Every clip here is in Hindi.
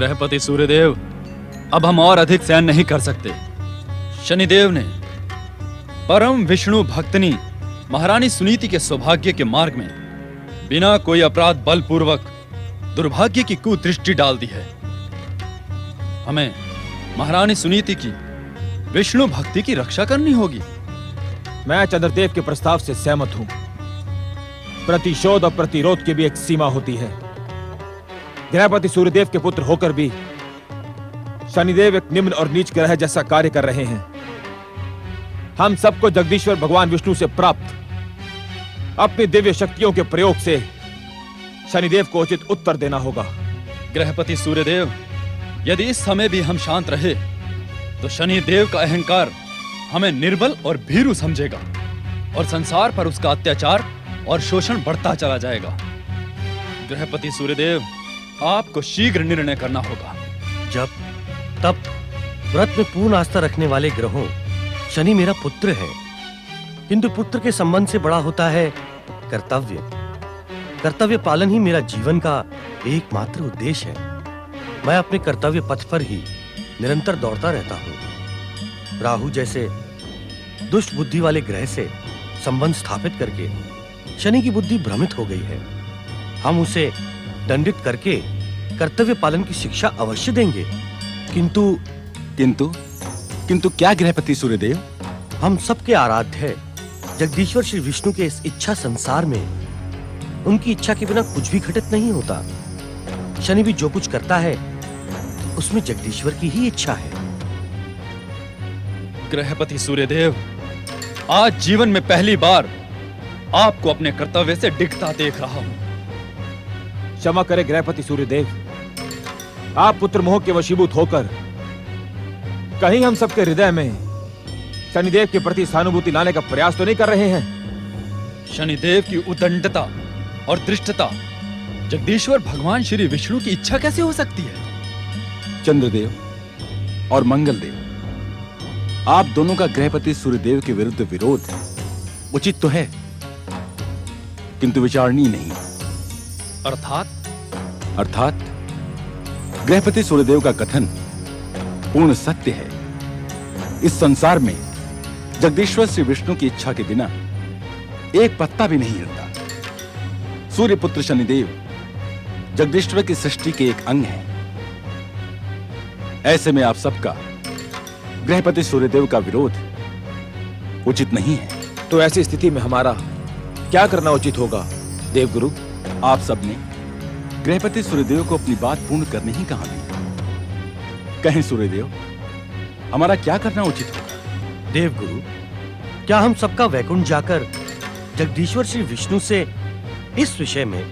गृहपति सूर्यदेव, अब हम और अधिक सहन नहीं कर सकते। शनिदेव ने परम विष्णु भक्तनी महारानी सुनीति के सौभाग्य के मार्ग में बिना कोई अपराध बलपूर्वक दुर्भाग्य की कुदृष्टि डाल दी है। हमें महारानी सुनीति की विष्णु भक्ति की रक्षा करनी होगी। मैं चंद्रदेव के प्रस्ताव से सहमत हूं। प्रतिशोध और प्रतिरोध की भी एक सीमा होती है। गृहपति सूर्यदेव के पुत्र होकर भी शनिदेव एक निम्न और नीच ग्रह जैसा कार्य कर रहे हैं। हम सबको जगदीश्वर भगवान विष्णु से प्राप्त अपनी दिव्य शक्तियों के प्रयोग से शनिदेव को उचित उत्तर देना होगा। गृहपति सूर्यदेव, यदि इस समय भी हम शांत रहे तो शनिदेव का अहंकार हमें निर्बल और भीरू समझेगा और संसार पर उसका अत्याचार और शोषण बढ़ता चला जाएगा। गृहपति सूर्यदेव, आपको शीघ्र निर्णय करना होगा। जब तब व्रत में पूर्ण आस्था रखने वाले ग्रहों शनि मेरा पुत्र है, किंतु पुत्र के संबंध से बड़ा होता है कर्तव्य। कर्तव्य पालन ही मेरा जीवन का एकमात्र उद्देश्य है। मैं अपने कर्तव्य पथ पर ही निरंतर दौड़ता रहता हूँ। राहु जैसे दुष्ट बुद्धि वाले ग्रह से संबंध स्थापित करके शनि की बुद्धि भ्रमित हो गई है। हम उसे दंडित करके कर्तव्य पालन की शिक्षा अवश्य देंगे। किंतु क्या गृहपति सूर्यदेव? हम सबके आराध्य है जगदीश्वर श्री विष्णु के इस इच्छा संसार में उनकी इच्छा के बिना कुछ भी घटित नहीं होता। शनि भी जो कुछ करता है उसमें जगदीश्वर की ही इच्छा है। गृहपति सूर्यदेव, आज जीवन में पहली बार आपको अपने कर्तव्य से डिगता देख रहा हूं। क्षमा करें गृहपति सूर्यदेव, आप पुत्र मोह के वशीभूत होकर कहीं हम सबके हृदय में शनिदेव के प्रति सहानुभूति लाने का प्रयास तो नहीं कर रहे हैं? शनिदेव की उदंडता और दृष्टता जगदीश्वर भगवान श्री विष्णु की इच्छा कैसे हो सकती है? चंद्रदेव और मंगलदेव, आप दोनों का गृहपति सूर्यदेव के विरुद्ध विरोध उचित तो है, किंतु विचारणीय नहीं। अर्थात गृहपति सूर्यदेव का कथन पूर्ण सत्य है। इस संसार में जगदीश्वर श्री विष्णु की इच्छा के बिना एक पत्ता भी नहीं हिलता। सूर्यपुत्र शनिदेव जगदीश्वर की सृष्टि के एक अंग है। ऐसे में आप सबका गृहपति सूर्यदेव का विरोध उचित नहीं है। तो ऐसी स्थिति में हमारा क्या करना उचित होगा देवगुरु? आप सबने गृहपति सूर्यदेव को अपनी बात पूर्ण करने ही कहा थी। कहें सूर्यदेव, हमारा क्या करना उचित होगा? देवगुरु, क्या हम सबका वैकुंठ जाकर जगदीश्वर श्री विष्णु से इस विषय में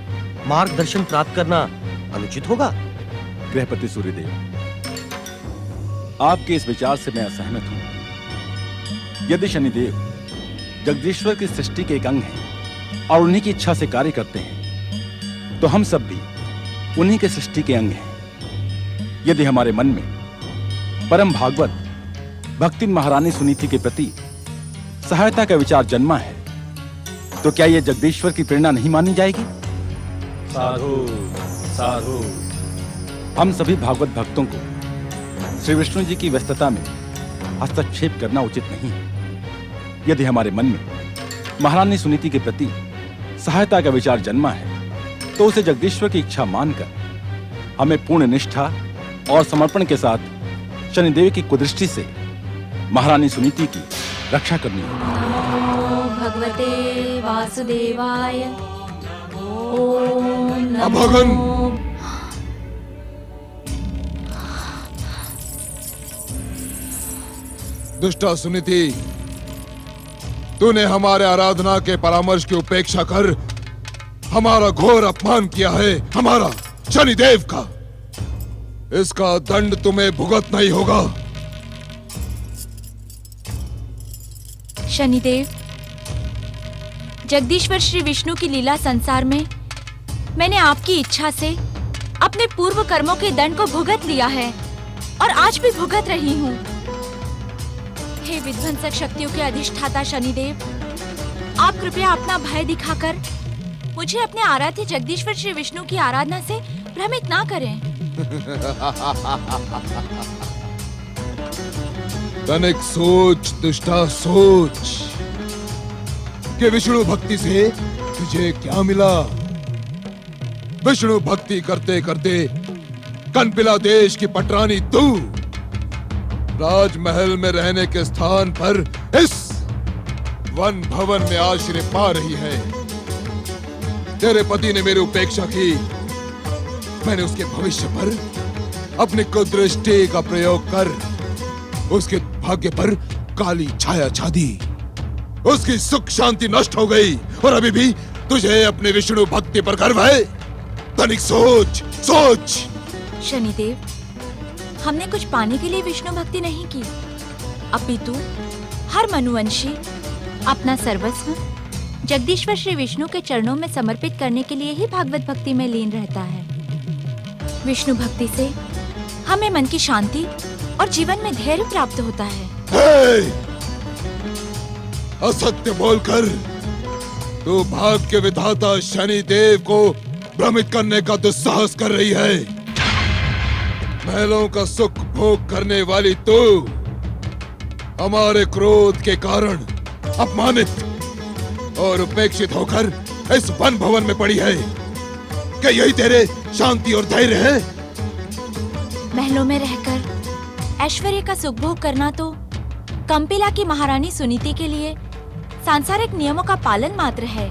मार्गदर्शन प्राप्त करना अनुचित होगा? गृहपति सूर्यदेव, आपके इस विचार से मैं असहमत हूं। यदि शनिदेव जगदीश्वर की सृष्टि के एक अंग हैं और उन्हीं की इच्छा से कार्य करते हैं, तो हम सब भी उन्हीं के सृष्टि के अंग हैं। यदि हमारे मन में परम भागवत भक्ति महारानी सुनीति के प्रति सहायता का विचार जन्मा है, तो क्या यह जगदीश्वर की प्रेरणा नहीं मानी जाएगी? साधु साधु। हम सभी भागवत भक्तों को श्री विष्णु जी की व्यस्तता में हस्तक्षेप करना उचित नहीं है। यदि हमारे मन में महारानी सुनीति के प्रति सहायता का विचार जन्मा है, तो उसे जगदीश्वर की इच्छा मानकर हमें पूर्ण निष्ठा और समर्पण के साथ शनिदेव की कुदृष्टि से महारानी सुनीति की रक्षा करनी होगी। भगवते वासुदेवाय। ओम नमो अभागन, दुष्टा सुनीति, तूने हमारे आराधना के परामर्श की उपेक्षा कर हमारा घोर अपमान किया है, हमारा शनिदेव का। इसका दंड तुम्हें भुगतना ही होगा। शनिदेव, जगदीश्वर श्री विष्णु की लीला संसार में मैंने आपकी इच्छा से अपने पूर्व कर्मों के दंड को भुगत लिया है और आज भी भुगत रही हूँ। हे विध्वंसक शक्तियों के अधिष्ठाता शनिदेव, आप कृपया अपना भय दिखाकर मुझे अपने आराध्य जगदीश्वर श्री विष्णु की आराधना से भ्रमित ना करें। तनिक सोच दुष्टा, सोच कि विष्णु भक्ति से तुझे क्या मिला। विष्णु भक्ति करते करते कनपिला देश की पटरानी तू राजमहल में रहने के स्थान पर इस वन भवन में आश्रय पा रही है। तेरे पति ने मेरी उपेक्षा की, मैंने उसके भविष्य पर अपनी कुदृष्टि का प्रयोग कर उसके भाग्य पर काली छाया छा दी। उसकी सुख शांति नष्ट हो गई और अभी भी तुझे अपने विष्णु भक्ति पर गर्व है। तनिक सोच, सोच। शनिदेव, हमने कुछ पाने के लिए विष्णु भक्ति नहीं की, अपितु हर मनुवंशी अपना सर्वस्व जगदीश्वर श्री विष्णु के चरणों में समर्पित करने के लिए ही भागवत भक्ति में लीन रहता है। विष्णु भक्ति से हमें मन की शांति और जीवन में धैर्य प्राप्त होता है। असत्य बोलकर तू भाग्य विधाता शनि देव को भ्रमित करने का दुस्साहस कर रही है। महलों का सुख भोग करने वाली तू हमारे क्रोध के कारण अपमानित और उपेक्षित होकर इस वन भवन में पड़ी है। क्या यही तेरे शांति और धैर्य है? महलों में रहकर ऐश्वर्य का सुख भोग करना तो कंपिला की महारानी सुनीति के लिए सांसारिक नियमों का पालन मात्र है,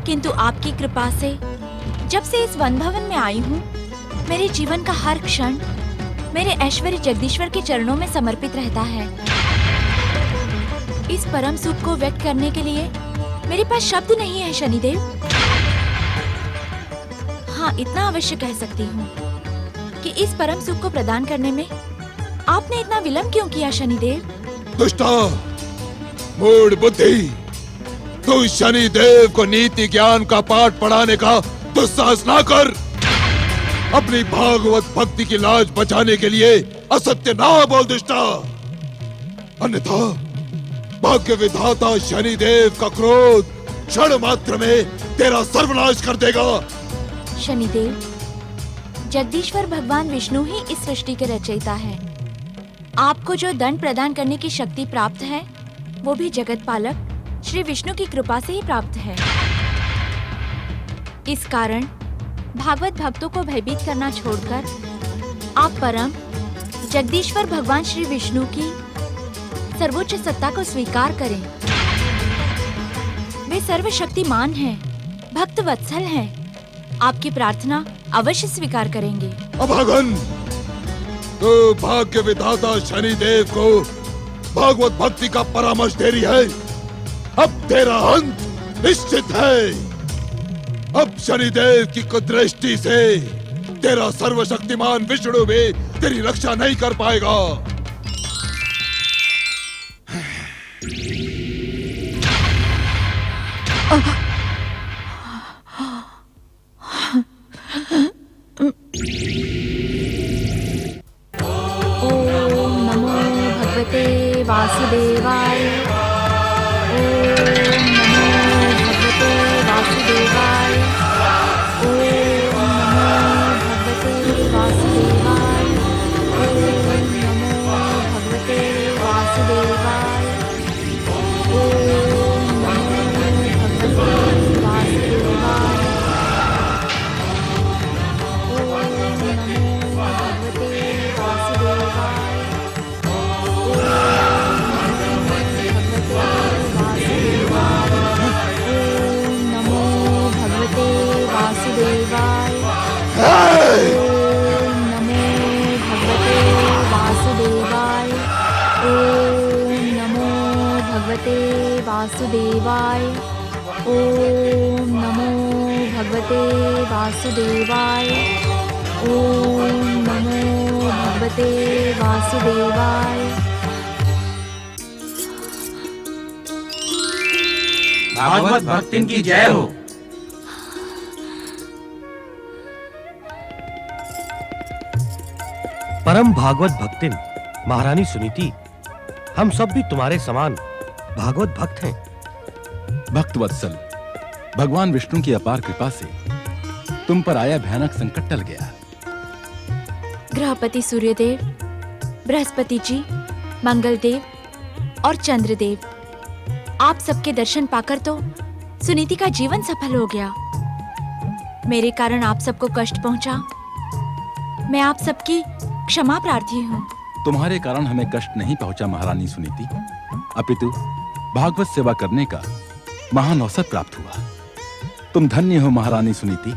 किंतु आपकी कृपा से जब से इस वन भवन में आई हूँ, मेरे जीवन का हर क्षण मेरे ऐश्वर्य जगदीश्वर के चरणों में समर्पित रहता है। इस परम सुख को व्यक्त करने के लिए मेरे पास शब्द नहीं है शनिदेव। हाँ, इतना अवश्य कह सकती हूँ कि इस परम सुख को प्रदान करने में आपने इतना विलंब क्यों किया शनिदेव? दुष्टा, मूढ़ बुद्धि, तू शनि देव को नीति ज्ञान का पाठ पढ़ाने का दुस्साहस ना कर। अपनी भागवत भक्ति की लाज बचाने के लिए असत्य ना बोल दुष्टा, अन्यथा भाग्य विधाता शनि देव का क्रोध क्षण मात्र में तेरा सर्वनाश कर देगा। शनिदेव, जगदीश्वर भगवान विष्णु ही इस सृष्टि के रचयिता है। आपको जो दंड प्रदान करने की शक्ति प्राप्त है, वो भी जगत पालक श्री विष्णु की कृपा से ही प्राप्त है। इस कारण भागवत भक्तों को भयभीत करना छोड़कर आप परम जगदीश्वर भगवान श्री विष्णु की सर्वोच्च सत्ता को स्वीकार करें। वे सर्वशक्तिमान हैं, भक्त वत्सल हैं। आपकी प्रार्थना अवश्य स्वीकार करेंगे। अभागन, तो भाग्य विधाता शनि देव को भागवत भक्ति का परामर्श दे रही है। अब तेरा अंत निश्चित है। अब शनिदेव की कुदृष्टि से तेरा सर्वशक्तिमान विष्णु भी तेरी रक्षा नहीं कर पाएगा। ओम नमो भगवते वासुदेवाय। ओम नमो भगवते वासुदेवाय। ओम नमो भगवते वासुदेवाय। ओम नमो भगवते वासुदेवाय। ओम नमो भगवते वासुदेवाय। वासुदेवाय। ओम नमो भगवते वासुदेवाय। ओम नमो भगवते वासुदेवाय। भागवत भक्तिन की जय हो। परम भागवत भक्तिन महारानी सुनीति, हम सब भी तुम्हारे समान भागवत भक्त हैं। भक्त वत्सल, भगवान विष्णु की अपार कृपा से तुम पर आया भयानक संकट टल गया। गृहपति सूर्यदेव, बृहस्पति जी, मंगलदेव और चंद्रदेव, आप सबके दर्शन पाकर तो सुनीति का जीवन सफल हो गया। मेरे कारण आप सबको कष्ट पहुंचा, मैं आप सबकी क्षमा प्रार्थी हूँ। तुम्हारे कारण हमें कष्ट नहीं पहुंचा महारानी सुनीति, अपितु भागवत सेवा करने का महान अवसर प्राप्त हुआ। तुम धन्य हो महारानी सुनीति,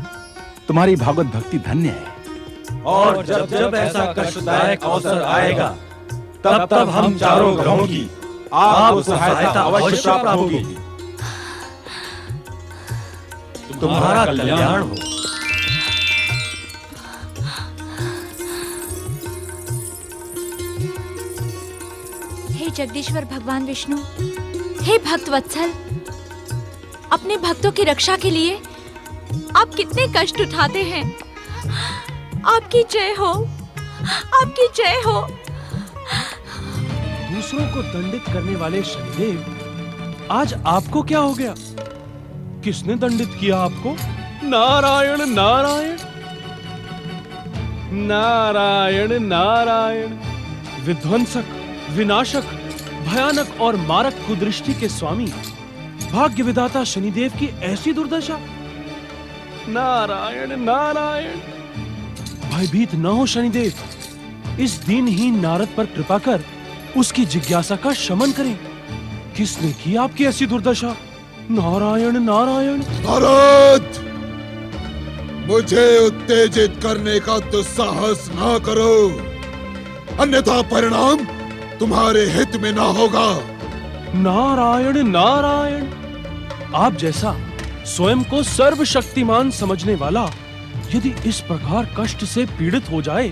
तुम्हारी भागवत भक्ति धन्य है। और जब जब ऐसा कष्टदायक अवसर आएगा, तब तब हम चारों ग्रहों की आपको सहायता अवश्य प्राप्त होगी। तुम्हारा कल्याण हो। हे जगदीश्वर भगवान विष्णु, हे भक्त वत्सल, अपने भक्तों की रक्षा के लिए आप कितने कष्ट उठाते हैं। आपकी जय हो, आपकी जय हो। दूसरों को दंडित करने वाले शनिदेव, आज आपको क्या हो गया? किसने दंडित किया आपको? नारायण नारायण नारायण नारायण। विध्वंसक, विनाशक, भयानक और मारक कुदृष्टि के स्वामी भाग्य विधाता शनिदेव की ऐसी दुर्दशा। नारायण नारायण। भयभीत न हो शनिदेव, इस दीनहीन नारद पर कृपा कर उसकी जिज्ञासा का शमन करें। किसने की आपकी ऐसी दुर्दशा? नारायण नारायण। नारद, मुझे उत्तेजित करने का दुस्साहस ना करो, अन्यथा परिणाम तुम्हारे हित में ना होगा। नारायण नारायण। आप जैसा स्वयं को सर्वशक्तिमान समझने वाला यदि इस प्रकार कष्ट से पीड़ित हो जाए,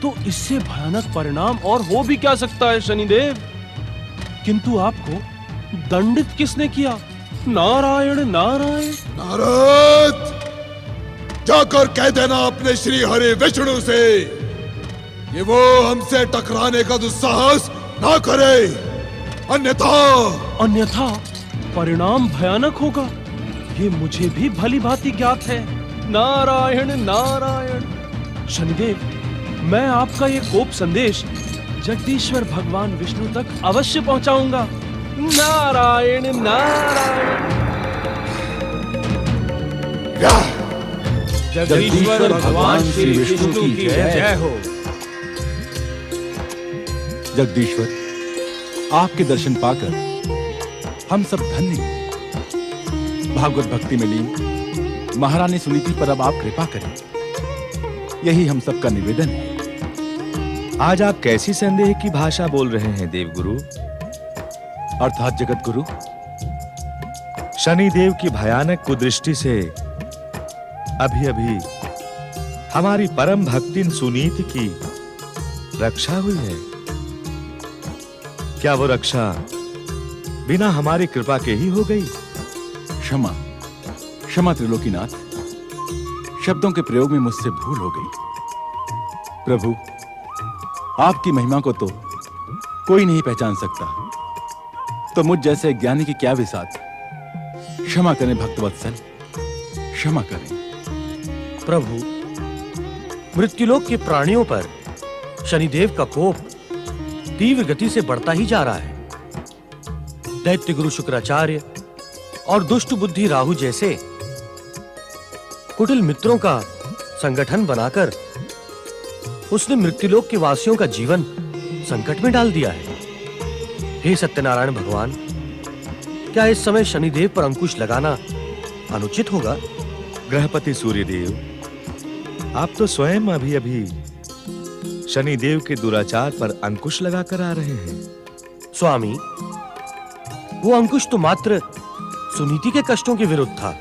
तो इससे भयानक परिणाम और हो भी क्या सकता है शनिदेव? किंतु आपको दंडित किसने किया? नारायण नारायण। नारद, जाकर कह देना अपने श्री हरि विष्णु से कि वो हमसे टकराने का दुस्साहस ना करे, अन्यथा परिणाम भयानक होगा। ये मुझे भी भली भांति ज्ञात है। नारायण नारायण। शनिदेव, मैं आपका ये कोप संदेश जगदीश्वर भगवान विष्णु तक अवश्य पहुंचाऊंगा। नारायण नारायण। जगदीश्वर भगवान श्री विष्णु की जय हो। जगदीश्वर, आपके दर्शन पाकर हम सब धन्य हैं। भागवत भक्ति में लीन महारानी सुनीति पर अब आप कृपा करें, यही हम सबका निवेदन है। आज आप कैसी संदेह की भाषा बोल रहे हैं देवगुरु? अर्थात जगत गुरु, शनिदेव की भयानक कुदृष्टि से अभी अभी हमारी परम भक्तिन सुनीति की रक्षा हुई है। क्या वो रक्षा बिना हमारी कृपा के ही हो गई? क्षमा क्षमा त्रिलोकीनाथ, शब्दों के प्रयोग में मुझसे भूल हो गई। प्रभु, आपकी महिमा को तो कोई नहीं पहचान सकता, तो मुझ जैसे ज्ञानी की क्या विसात। क्षमा करें भक्तवत्सल, क्षमा करें। प्रभु, मृत्युलोक के प्राणियों पर शनिदेव का कोप तीव्र गति से बढ़ता ही जा रहा है। दैत्य गुरु शुक्राचार्य और दुष्ट बुद्धि राहु जैसे कुटिल मित्रों का संगठन बनाकर उसने मृत्युलोक के वासियों का जीवन संकट में डाल दिया है। हे सत्यनारायण भगवान, क्या इस समय शनिदेव पर अंकुश लगाना अनुचित होगा? गृहपति सूर्यदेव, आप तो स्वयं अभी अभी शनिदेव के दुराचार पर अंकुश लगाकर आ रहे हैं। स्वामी, वो अंकुश तो मात्र सुनीति के कष्टों के विरुद्ध था।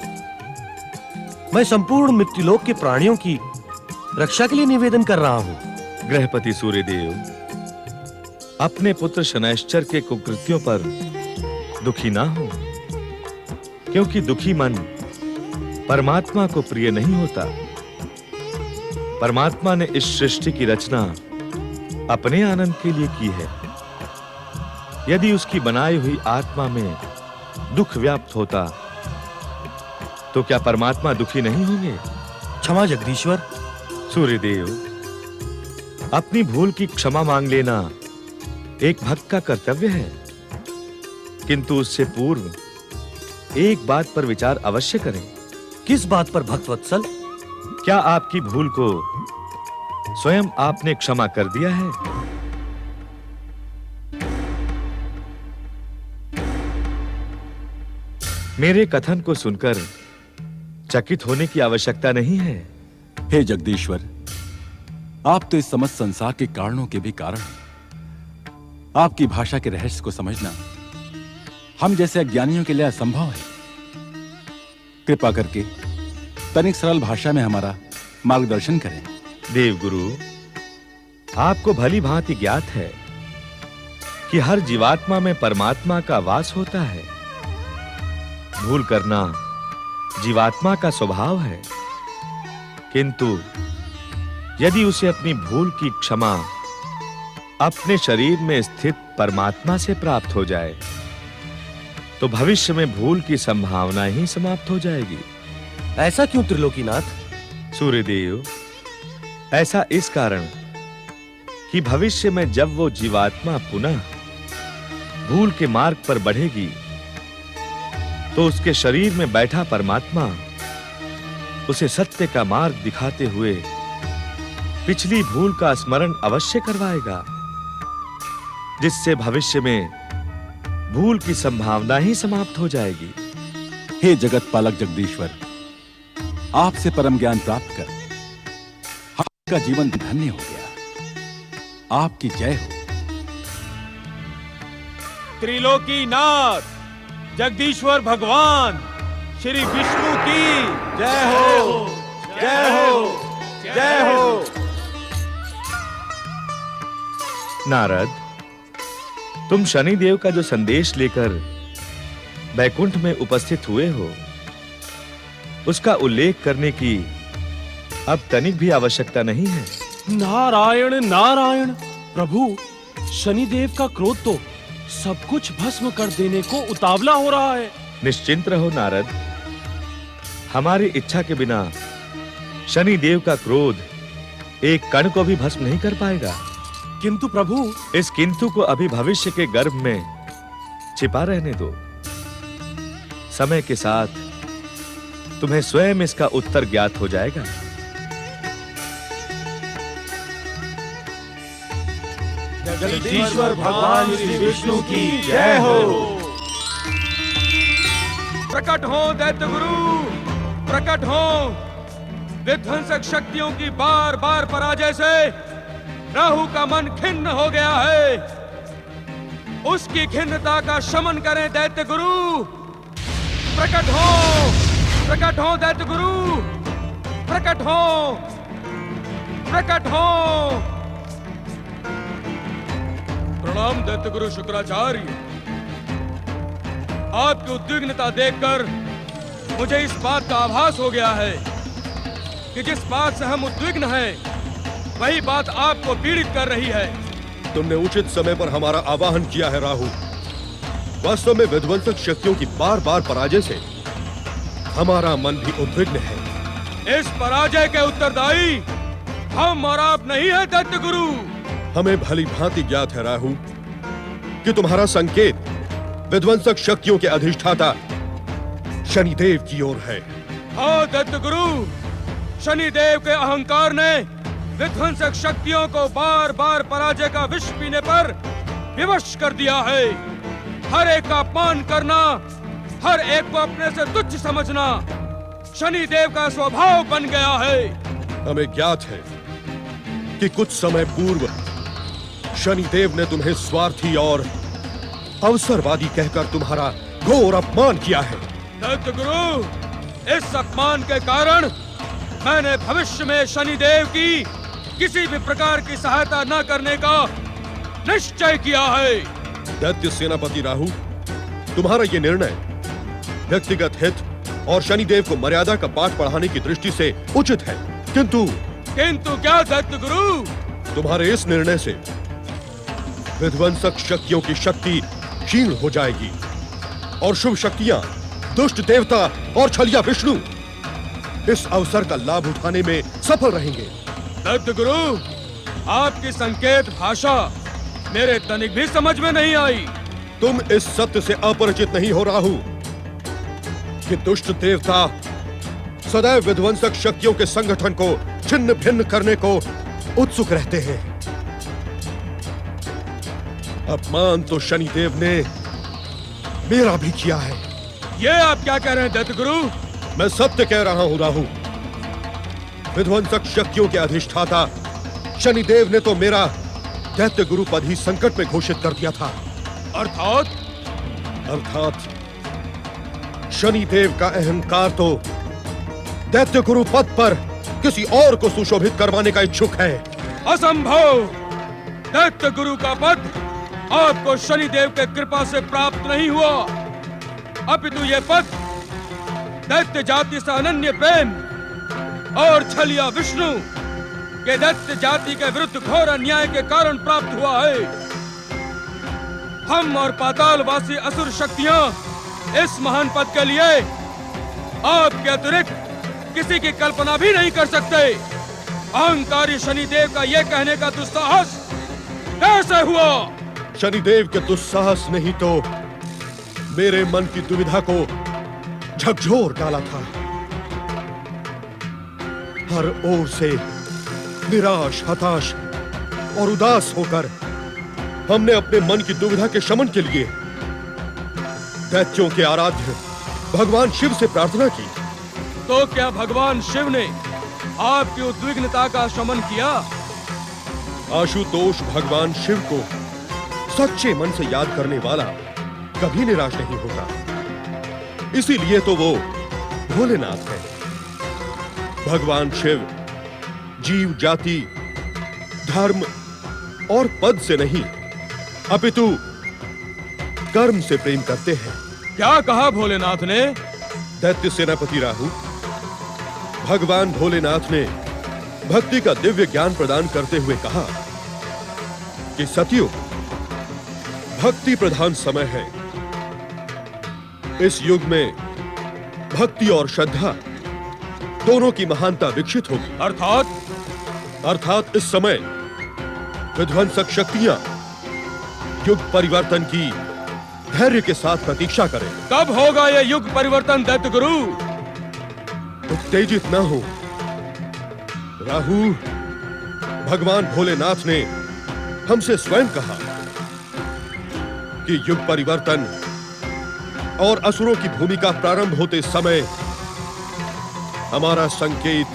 मैं संपूर्ण मृत्युलोक के प्राणियों की रक्षा के लिए निवेदन कर रहा हूं। गृहपति सूर्यदेव, अपने पुत्र शनैश्चर के कुकृत्यों पर दुखी ना हो, क्योंकि दुखी मन परमात्मा को प्रिय नहीं होता। परमात्मा ने इस सृष्टि की रचना अपने आनंद के लिए की है। यदि उसकी बनाई हुई आत्मा में दुख व्याप्त होता, तो क्या परमात्मा दुखी नहीं होंगे? क्षमा जगदीश्वर। सूर्यदेव, अपनी भूल की क्षमा मांग लेना एक भक्त का कर्तव्य है, किंतु उससे पूर्व एक बात पर विचार अवश्य करें। किस बात पर भक्तवत्सल? क्या आपकी भूल को स्वयं आपने क्षमा कर दिया है? मेरे कथन को सुनकर चकित होने की आवश्यकता नहीं है। हे जगदीश्वर, आप तो इस समस्त संसार के कारणों के भी कारण हैं। आपकी भाषा के रहस्य को समझना हम जैसे अज्ञानियों के लिए असंभव है। कृपा करके तनिक सरल भाषा में हमारा मार्गदर्शन करें। देवगुरु, आपको भली भांति ज्ञात है कि हर जीवात्मा में परमात्मा का वास होता है। भूल करना जीवात्मा का स्वभाव है, किंतु यदि उसे अपनी भूल की क्षमा अपने शरीर में स्थित परमात्मा से प्राप्त हो जाए तो भविष्य में भूल की संभावना ही समाप्त हो जाएगी। ऐसा क्यों त्रिलोकीनाथ? सूर्यदेव, ऐसा इस कारण कि भविष्य में जब वो जीवात्मा पुनः भूल के मार्ग पर बढ़ेगी तो उसके शरीर में बैठा परमात्मा उसे सत्य का मार्ग दिखाते हुए पिछली भूल का स्मरण अवश्य करवाएगा, जिससे भविष्य में भूल की संभावना ही समाप्त हो जाएगी। हे जगत पालक जगदीश्वर, आपसे परम ज्ञान प्राप्त कर आपका जीवन धन्य हो गया। आपकी जय हो। त्रिलोकीनाथ जगदीश्वर भगवान श्री विष्णु की जय हो, जय हो, जय हो। नारद, तुम शनिदेव का जो संदेश लेकर बैकुंठ में उपस्थित हुए हो, उसका उल्लेख करने की अब तनिक भी आवश्यकता नहीं है। नारायण नारायण। प्रभु, शनिदेव का क्रोध तो सब कुछ भस्म कर देने को उतावला हो रहा है। निश्चिंत रहो नारद, हमारी इच्छा के बिना शनिदेव का क्रोध एक कण को भी भस्म नहीं कर पाएगा। किंतु प्रभु, इस किंतु को अभी भविष्य के गर्भ में छिपा रहने दो। समय के साथ तुम्हें स्वयं इसका उत्तर ज्ञात हो जाएगा। जगदीश्वर भगवान श्री विष्णु की जय हो। प्रकट हो दैत्य गुरु, प्रकट हो। विध्वंसक शक्तियों की बार बार पराजय से राहु का मन खिन्न हो गया है। उसकी खिन्नता का शमन करें दैत्य गुरु। प्रकट हो दैत्य गुरु, प्रकट हो, प्रकट हो। प्रणाम दैत्य गुरु शुक्राचार्य। आपकी उद्विग्नता देखकर मुझे इस बात का आभास हो गया है कि जिस बात से हम उद्विग्न हैं, वही बात आपको पीड़ित कर रही है। तुमने उचित समय पर हमारा आवाहन किया है राहु। वास्तव में विध्वंसक शक्तियों की बार बार पराजय से हमारा मन भी उद्विग्न है। इस पराजय के उत्तरदायी हम और आप नहीं है दैत्य गुरु। हमें भली भांति ज्ञात है राहु कि तुम्हारा संकेत विध्वंसक शक्तियों के अधिष्ठाता शनिदेव की ओर है। हाँ दैत्य गुरु, शनिदेव के अहंकार ने विध्वंसक शक्तियों को बार बार पराजय का विष पीने पर विवश कर दिया है। हर एक का अपमान करना, हर एक को अपने से तुच्छ समझना शनिदेव का स्वभाव बन गया है। हमें ज्ञात है कि कुछ समय पूर्व शनिदेव ने तुम्हें स्वार्थी और अवसरवादी कहकर तुम्हारा घोर अपमान किया है। दैत्य गुरु, इस अपमान के कारण मैंने भविष्य में शनिदेव की किसी भी प्रकार की सहायता न करने का निश्चय किया है। दैत्य सेनापति राहु, तुम्हारा ये निर्णय व्यक्तिगत हित और शनिदेव को मर्यादा का पाठ पढ़ाने की दृष्टि से उचित है, किंतु क्या दैत्य गुरु? तुम्हारे इस निर्णय से विध्वंसक शक्तियों की शक्ति क्षीण हो जाएगी और शुभ शक्तियां, दुष्ट देवता और छलिया विष्णु इस अवसर का लाभ उठाने में सफल रहेंगे। दैत्य गुरु, आपकी संकेत भाषा मेरे तनिक भी समझ में नहीं आई। तुम इस सत्य से अपरिचित नहीं हो राहु कि दुष्ट देवता सदैव विध्वंसक शक्तियों के संगठन को छिन्न भिन्न करने को उत्सुक रहते हैं। अपमान तो शनिदेव ने मेरा भी किया है। ये आप क्या कह रहे हैं दैत्य गुरु? मैं सत्य कह रहा हूं राहु। विध्वंसक शक्तियों के अधिष्ठाता शनिदेव ने तो मेरा दैत्य गुरु पद ही संकट में घोषित कर दिया था। अर्थात शनिदेव का अहंकार तो दैत्य गुरु पद पर किसी और को सुशोभित करवाने का इच्छुक है। असंभव! दैत्य गुरु का पद आपको शनिदेव के कृपा से प्राप्त नहीं हुआ, अपितु ये पद दैत्य जाति से अनन्य प्रेम और छलिया विष्णु के दैत्य जाति के विरुद्ध घोर अन्याय के कारण प्राप्त हुआ है। हम और पातालवासी असुर शक्तियां इस महान पद के लिए आपके अतिरिक्त किसी की कल्पना भी नहीं कर सकते। अहंकारी शनिदेव का यह कहने का दुस्साहस कैसे हुआ? शनिदेव के दुस्साहस नहीं तो मेरे मन की दुविधा को झकझोर डाला था। हर ओर से निराश, हताश और उदास होकर हमने अपने मन की दुविधा के शमन के लिए दैत्यों के आराध्य भगवान शिव से प्रार्थना की। तो क्या भगवान शिव ने आपकी उद्विग्नता का शमन किया? आशुतोष भगवान शिव को सच्चे मन से याद करने वाला कभी निराश नहीं होता। इसीलिए तो वो भोलेनाथ है। भगवान शिव जीव जाति, धर्म और पद से नहीं अपितु कर्म से प्रेम करते हैं। क्या कहा भोलेनाथ ने? दैत्य सेनापति राहु, भगवान भोलेनाथ ने भक्ति का दिव्य ज्ञान प्रदान करते हुए कहा कि सतयुग भक्ति प्रधान समय है। इस युग में भक्ति और श्रद्धा दोनों की महानता विकसित होगी। अर्थात इस समय विध्वंसक शक्तियां युग परिवर्तन की धैर्य के साथ प्रतीक्षा करें। कब होगा यह युग परिवर्तन दैत्य गुरु? उत्तेजित न हो राहु। भगवान भोलेनाथ ने हमसे स्वयं कहा कि युग परिवर्तन और असुरों की भूमिका प्रारंभ होते समय हमारा संकेत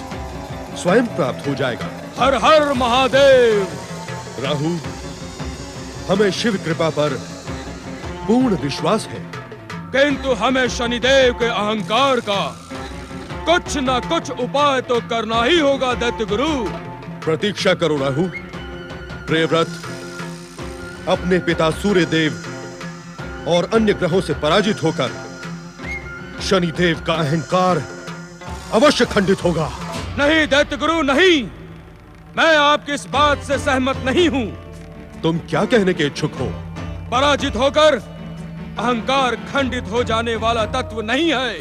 स्वयं प्राप्त हो जाएगा। हर हर महादेव। राहु, हमें शिव कृपा पर पूर्ण विश्वास है, किंतु हमें शनिदेव के अहंकार का कुछ न कुछ उपाय तो करना ही होगा दैत्य गुरु। प्रतीक्षा करो राहु। प्रियव्रत अपने पिता सूर्यदेव और अन्य ग्रहों से पराजित होकर शनिदेव का अहंकार अवश्य खंडित होगा। नहीं दैत्य गुरु, नहीं। मैं आपकी इस बात से सहमत नहीं हूँ। तुम क्या कहने के इच्छुक हो? पराजित होकर अहंकार खंडित हो जाने वाला तत्व नहीं है।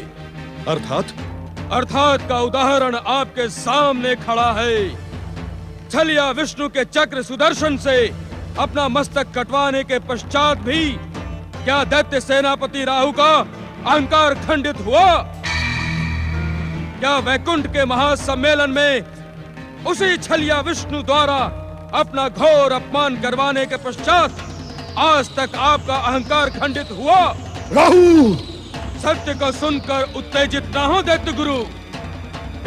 अर्थात का उदाहरण आपके सामने खड़ा है। छलिया विष्णु के चक्र सुदर्शन से अपना मस्तक कटवाने के पश्चात भी क्या दैत्य सेनापति राहु का अहंकार खंडित हुआ? क्या वैकुंठ के महासम्मेलन में उसी छलिया विष्णु द्वारा अपना घोर अपमान करवाने के पश्चात आज तक आपका अहंकार खंडित हुआ? राहु, सत्य को सुनकर उत्तेजित ना हो दैत्य गुरु।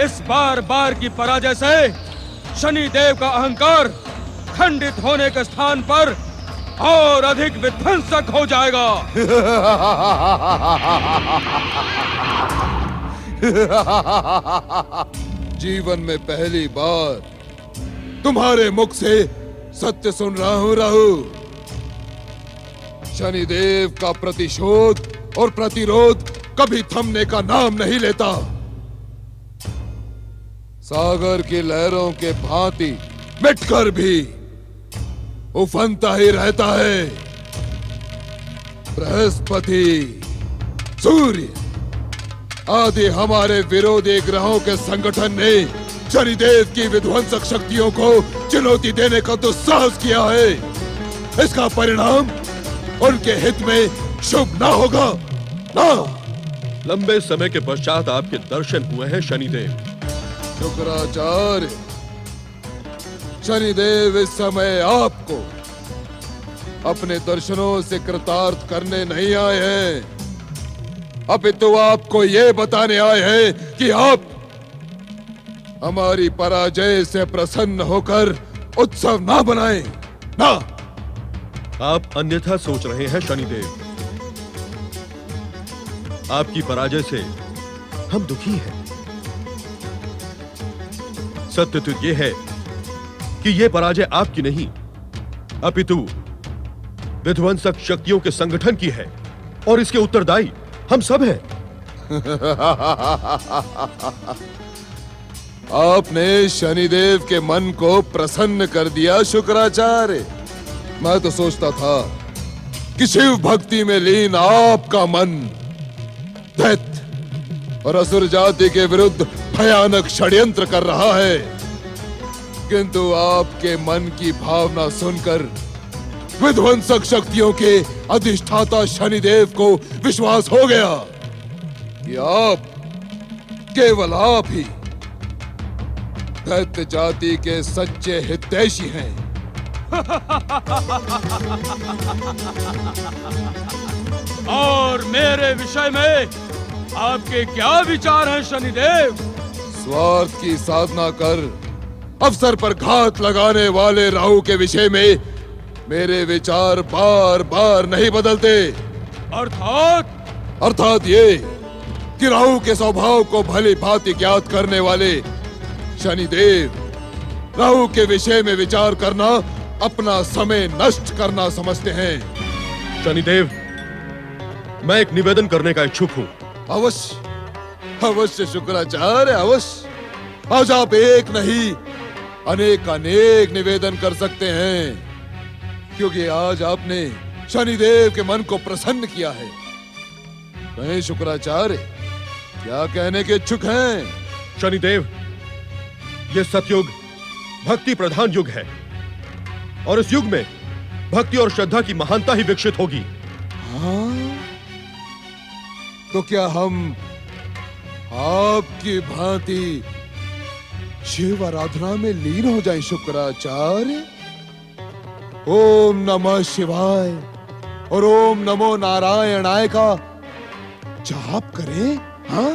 इस बार बार की पराजय से शनिदेव का अहंकार खंडित होने के स्थान पर और अधिक विध्वंसक हो जाएगा। जीवन में पहली बार तुम्हारे मुख से सत्य सुन रहा हूं राहु। शनिदेव का प्रतिशोध और प्रतिरोध कभी थमने का नाम नहीं लेता। सागर की लहरों के भांति मिटकर भी उफनता ही रहता है। बृहस्पति, सूर्य आदि हमारे विरोधी ग्रहों के संगठन ने शनिदेव की विध्वंसक शक्तियों को चुनौती देने का दुस्साहस किया है। इसका परिणाम उनके हित में शुभ ना होगा ना। लंबे समय के पश्चात आपके दर्शन हुए हैं शनिदेव। शुक्राचार्य, शनिदेव इस समय आपको अपने दर्शनों से कृतार्थ करने नहीं आए हैं, अपितु आपको ये बताने आए हैं कि आप हमारी पराजय से प्रसन्न होकर उत्सव ना बनाएं, ना। आप अन्यथा सोच रहे हैं शनिदेव। आपकी पराजय से हम दुखी हैं। सत्य तो यह है कि यह पराजय आपकी नहीं, अपितु विध्वंसक शक्तियों के संगठन की है, और इसके उत्तरदायी हम सब हैं। आपने शनिदेव के मन को प्रसन्न कर दिया शुक्राचार्य। मैं तो सोचता था कि शिव भक्ति में लीन आपका मन दैत्य और असुर जाति के विरुद्ध भयानक षड्यंत्र कर रहा है, किंतु आपके मन की भावना सुनकर विध्वंसक शक्तियों के अधिष्ठाता शनिदेव को विश्वास हो गया कि आप, केवल आप ही दैत्य जाति के सच्चे हितैषी हैं। और मेरे विषय में आपके क्या विचार हैं शनिदेव? स्वार्थ की साधना कर अवसर पर घात लगाने वाले राहु के विषय में मेरे विचार बार बार नहीं बदलते। अर्थात ये कि राहु के स्वभाव को भली भांति ज्ञात करने वाले शनिदेव राहु के विषय में विचार करना अपना समय नष्ट करना समझते हैं। शनिदेव, मैं एक निवेदन करने का इच्छुक हूं। अवश्य अवश्य शुक्राचार्य, अवश्य। आज आप एक नहीं अनेक निवेदन कर सकते हैं, क्योंकि आज आपने शनिदेव के मन को प्रसन्न किया है। कहें शुक्राचार्य, क्या कहने के इच्छुक हैं? शनिदेव, यह सतयुग भक्ति प्रधान युग है, और इस युग में भक्ति और श्रद्धा की महानता ही विकसित होगी। हाँ? तो क्या हम आपकी भांति शिव आराधना में लीन हो जाएं शुक्राचार्य? ओम नमः शिवाय और ओम नमो नारायणाय का जाप करें। हाँ?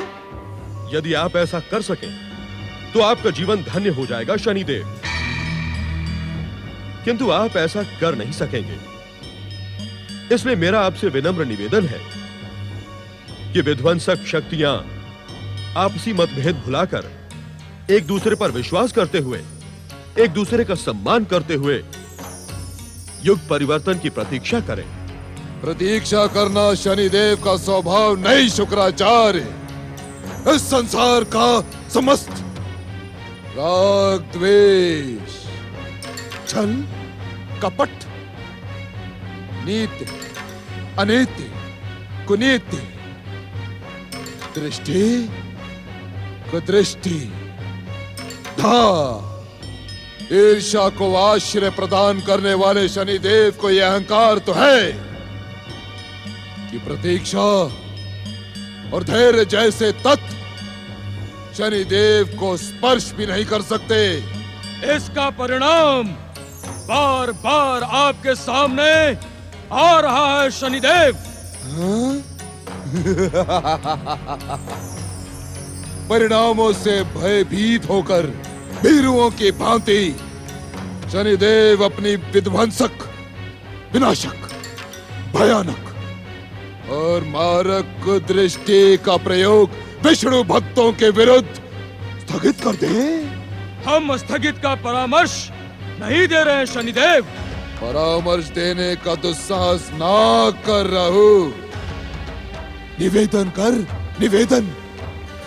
यदि आप ऐसा कर सकें तो आपका जीवन धन्य हो जाएगा शनिदेव, किंतु आप ऐसा कर नहीं सकेंगे। इसलिए मेरा आपसे विनम्र निवेदन है कि विध्वंसक शक्तियां आपसी मतभेद भुलाकर एक दूसरे पर विश्वास करते हुए, एक दूसरे का सम्मान करते हुए युग परिवर्तन की प्रतीक्षा करें। प्रतीक्षा करना शनिदेव का स्वभाव नहीं शुक्राचार्य। इस संसार का समस्त राग, द्वेष, छल, कपट, नीति, अनीति, कुनीति, दृष्टि, कुदृष्टि, धा, ईर्ष्या को आश्रय प्रदान करने वाले शनिदेव को यह अहंकार तो है कि प्रतीक्षा और धैर्य जैसे तत्व शनिदेव को स्पर्श भी नहीं कर सकते। इसका परिणाम बार बार आपके सामने आ रहा है शनिदेव। हाँ? परिणामों से भयभीत होकर भीरुओं की भांति शनिदेव अपनी विध्वंसक, विनाशक, भयानक और मारक दृष्टि का प्रयोग विष्णु भक्तों के विरुद्ध स्थगित कर दे। हम स्थगित का परामर्श नहीं दे रहे हैं शनिदेव। परामर्श देने का दुस्साहस ना कर रहू। निवेदन कर, निवेदन,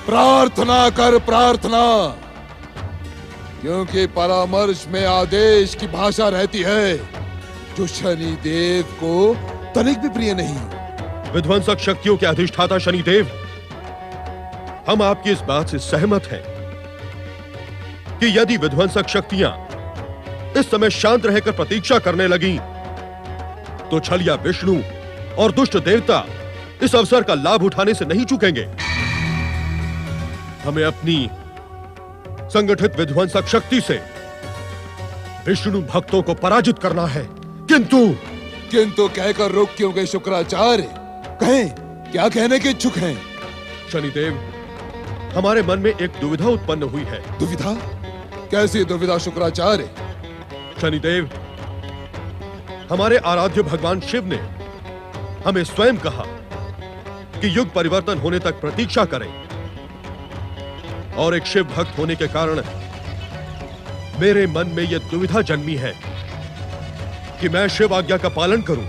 प्रार्थना कर, प्रार्थना, क्योंकि परामर्श में आदेश की भाषा रहती है जो शनिदेव को तनिक भी प्रिय नहीं। विध्वंसक शक्तियों के अधिष्ठाता शनिदेव, हम आपकी इस बात से सहमत हैं कि यदि विध्वंसक शक्तियां इस समय शांत रहकर प्रतीक्षा करने लगीं, तो छलिया विष्णु और दुष्ट देवता इस अवसर का लाभ उठाने से नहीं चूकेंगे। हमें अपनी संगठित विध्वंसक शक्ति से विष्णु भक्तों को पराजित करना है। किंतु कहकर रुक क्यों गए शुक्राचार्य? कहें, क्या कहने के इच्छुक हैं? शनिदेव, हमारे मन में एक दुविधा उत्पन्न हुई है। दुविधा? कैसी दुविधा शुक्राचार्य? शनिदेव, हमारे आराध्य भगवान शिव ने हमें स्वयं कहा कि युग परिवर्तन होने तक प्रतीक्षा करें, और एक शिव भक्त होने के कारण मेरे मन में यह दुविधा जन्मी है कि मैं शिव आज्ञा का पालन करूं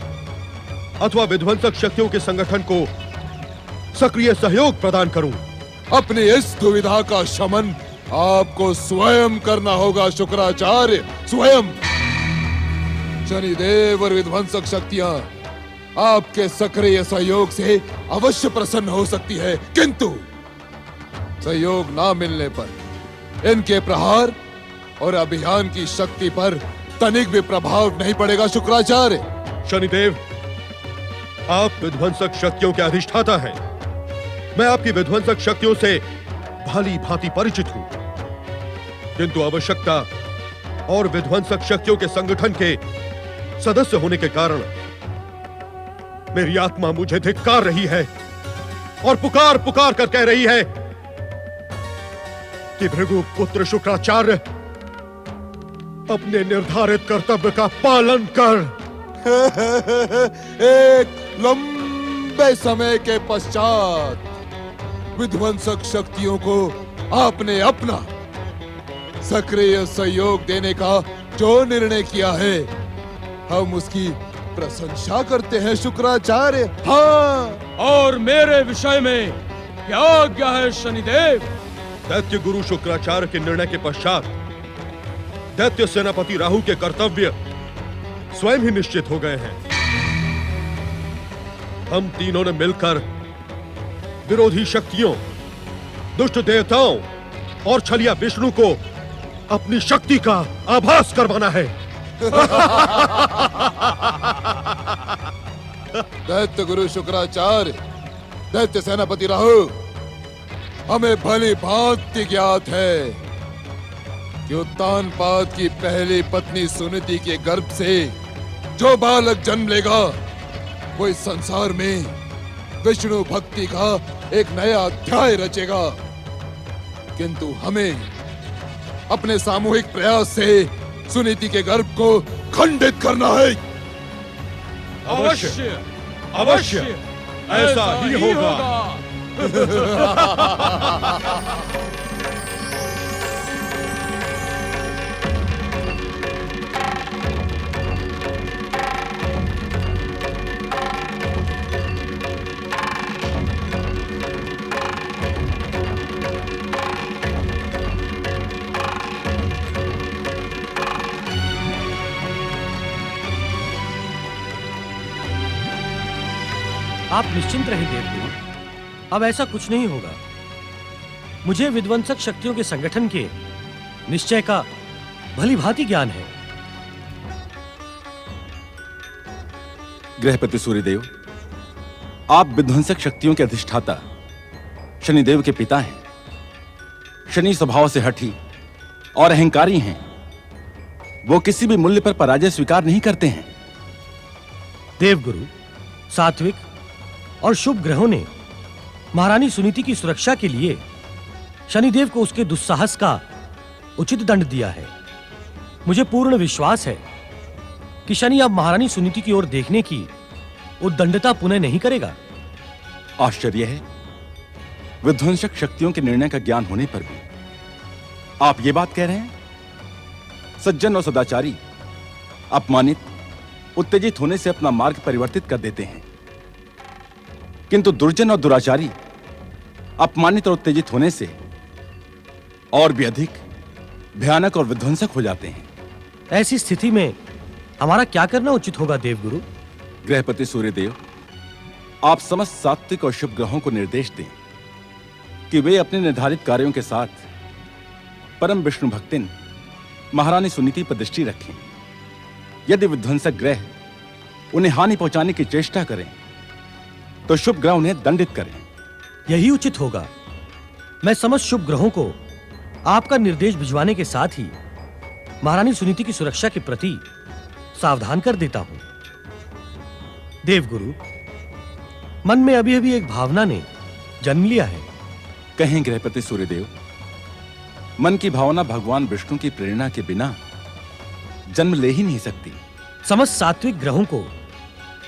अथवा विध्वंसक शक्तियों के संगठन को सक्रिय सहयोग प्रदान करूं। अपनी इस दुविधा का शमन आपको स्वयं करना होगा शुक्राचार्य, स्वयं। शनिदेव और विध्वंसक शक्तियां आपके सक्रिय सहयोग से अवश्य प्रसन्न हो सकती है, किंतु सहयोग ना मिलने पर इनके प्रहार और अभियान की शक्ति पर तनिक भी प्रभाव नहीं पड़ेगा शुक्राचार्य। शनिदेव, आप विध्वंसक शक्तियों के अधिष्ठाता हैं। मैं आपकी विध्वंसक शक्तियों से भाली भांति परिचित हूं, किंतु आवश्यकता और विध्वंसक शक्तियों के संगठन के सदस्य होने के कारण मेरी आत्मा मुझे धिक्कार रही है और पुकार पुकार कर कह रही है कि भृगु पुत्र शुक्राचार्य, अपने निर्धारित कर्तव्य का पालन कर। एक लंबे समय के पश्चात विध्वंसक शक्तियों को आपने अपना सक्रिय सहयोग देने का जो निर्णय किया है, हम उसकी प्रशंसा करते हैं शुक्राचार्य। हाँ, और मेरे विषय में क्या आज्ञा है शनिदेव? दैत्य गुरु शुक्राचार्य के निर्णय के पश्चात दैत्य सेनापति राहु के कर्तव्य स्वयं ही निश्चित हो गए हैं। हम तीनों ने मिलकर विरोधी शक्तियों, दुष्ट देवताओं और छलिया विष्णु को अपनी शक्ति का आभास करवाना है। दैत्य गुरु शुक्राचार्य, दैत्य सेनापति राहु, हमें भली भांति ज्ञात है कि उत्तानपाद की पहली पत्नी सुनीति के गर्भ से जो बालक जन्म लेगा वो इस संसार में विष्णु भक्ति का एक नया अध्याय रचेगा। किंतु हमें अपने सामूहिक प्रयास से सुनीति के गर्भ को खंडित करना है। अवश्य, अवश्य, ऐसा ही होगा। आप निश्चिंत रहिए देवगुरु, अब ऐसा कुछ नहीं होगा। मुझे विध्वंसक शक्तियों के संगठन के निश्चय का भली भांति ज्ञान है। गृहपति सूर्यदेव, आप विध्वंसक शक्तियों के अधिष्ठाता शनिदेव के पिता हैं। शनि स्वभाव से हठी और अहंकारी हैं। वो किसी भी मूल्य पर पराजय स्वीकार नहीं करते हैं। देवगुरु, सात्विक और शुभ ग्रहों ने महारानी सुनीति की सुरक्षा के लिए शनिदेव को उसके दुस्साहस का उचित दंड दिया है। मुझे पूर्ण विश्वास है कि शनि अब महारानी सुनीति की ओर देखने की उद्दंडता पुनः नहीं करेगा। आश्चर्य है, विध्वंसक शक्तियों के निर्णय का ज्ञान होने पर भी आप ये बात कह रहे हैं। सज्जन और सदाचारी अपमानित, उत्तेजित होने से अपना मार्ग परिवर्तित कर देते हैं, किंतु दुर्जन और दुराचारी अपमानित और उत्तेजित होने से और भी अधिक भयानक और विध्वंसक हो जाते हैं। ऐसी स्थिति में हमारा क्या करना उचित होगा देवगुरु? गृहपति सूर्यदेव, आप समस्त सात्विक और शुभ ग्रहों को निर्देश दें कि वे अपने निर्धारित कार्यों के साथ परम विष्णु भक्तिन महारानी सुनीति पर दृष्टि रखें। यदि विध्वंसक ग्रह उन्हें हानि पहुंचाने की चेष्टा करें तो शुभ ग्रह उन्हें दंडित करें। यही उचित होगा। मैं समस्त शुभ ग्रहों को आपका निर्देश भिजवाने के साथ ही महारानी सुनीति की सुरक्षा के प्रति सावधान कर देता हूं। देवगुरु, मन में अभी अभी एक भावना ने जन्म लिया है। कहें गृहपति सूर्यदेव, मन की भावना भगवान विष्णु की प्रेरणा के बिना जन्म ले ही नहीं सकती। समस्त सात्विक ग्रहों को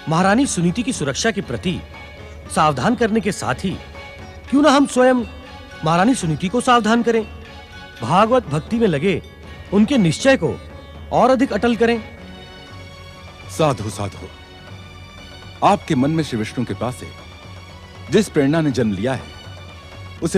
महारानी सुनीति की सुरक्षा के प्रति सावधान करने के साथ ही क्यों ना हम स्वयं महारानी सुनीति को सावधान करें, भागवत भक्ति में लगे उनके निश्चय को और अधिक अटल करें। साधु आपके मन में श्री विष्णु के पास से जिस प्रेरणा ने जन्म लिया है